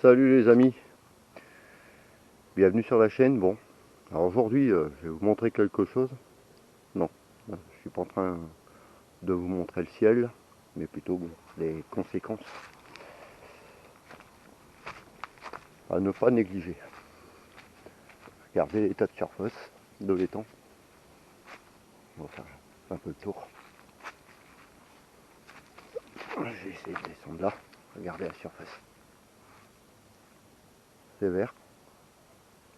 Salut les amis, bienvenue sur la chaîne. Bon, alors aujourd'hui je vais vous montrer quelque chose. Non, je suis pas en train de vous montrer le ciel, mais plutôt bon, les conséquences à ne pas négliger. Regardez l'état de surface de l'étang. On va faire un peu le tour. Je vais essayer de descendre là. Regardez la surface. C'est vert.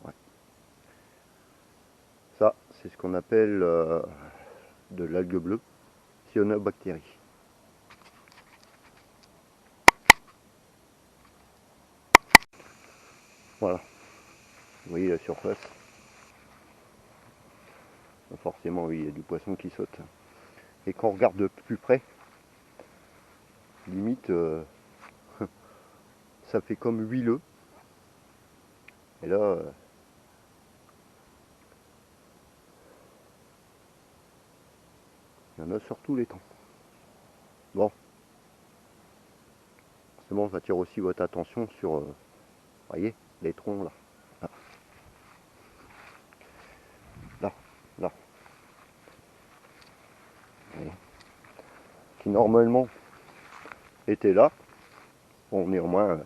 Ouais. Ça, c'est ce qu'on appelle de l'algue bleue, cyanobactérie. Voilà. Vous voyez la surface. Forcément, oui, il y a du poisson qui saute. Et quand on regarde de plus près, limite, ça fait comme huileux. Et là, il y en a sur tous les temps. Bon, c'est bon, j'attire aussi votre attention sur, voyez, les troncs là. Là, là, là. Voyez. Qui normalement étaient là. Bon, néanmoins,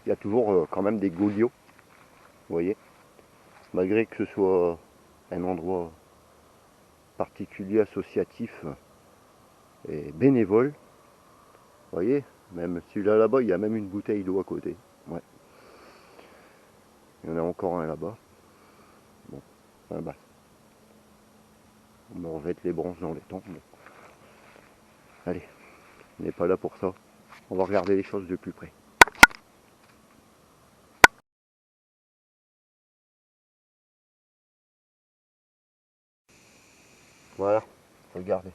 il y a toujours quand même des goliots. Vous voyez, malgré que ce soit un endroit particulier, associatif et bénévole. Vous voyez, même celui-là là-bas, il y a même une bouteille d'eau à côté. Ouais. Il y en a encore un là-bas. Bon, enfin, bah. On me revête les branches dans les temps. Bon. Allez, on n'est pas là pour ça. On va regarder les choses de plus près. Voilà, regardez.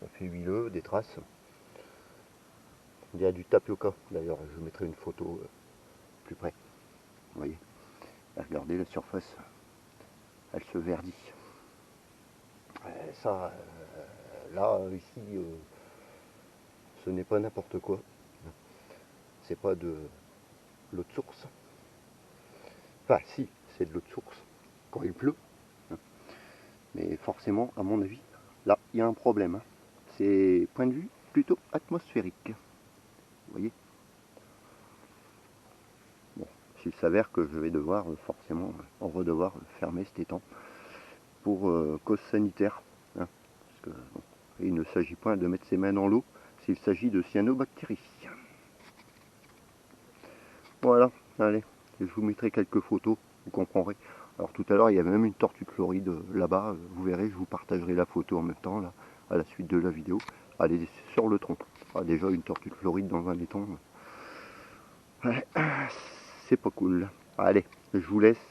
Ça fait huileux, des traces. Il y a du tapioca. D'ailleurs, je vous mettrai une photo plus près. Vous voyez. Regardez la surface. Elle se verdit. Ça, là, ici, ce n'est pas n'importe quoi. C'est pas de l'eau de source. Enfin, si, c'est de l'eau de source quand il pleut. Mais forcément, à mon avis, là, il y a un problème. C'est point de vue plutôt atmosphérique. Vous voyez. Bon, s'il s'avère que je vais devoir, forcément, on va devoir fermer cet étang pour cause sanitaire. Parce que, bon, il ne s'agit pas de mettre ses mains dans l'eau s'il s'agit de cyanobactéries. Voilà, allez, je vous mettrai quelques photos, vous comprendrez. Alors tout à l'heure, il y avait même une tortue de Floride là-bas, vous verrez, je vous partagerai la photo en même temps, là, à la suite de la vidéo. Allez sur le tronc. Ah, déjà, une tortue de Floride dans un étang, ouais, c'est pas cool. Allez, je vous laisse,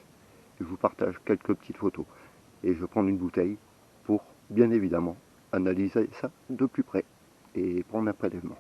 je vous partage quelques petites photos. Et je vais prendre une bouteille pour, bien évidemment, analyser ça de plus près et prendre un prélèvement.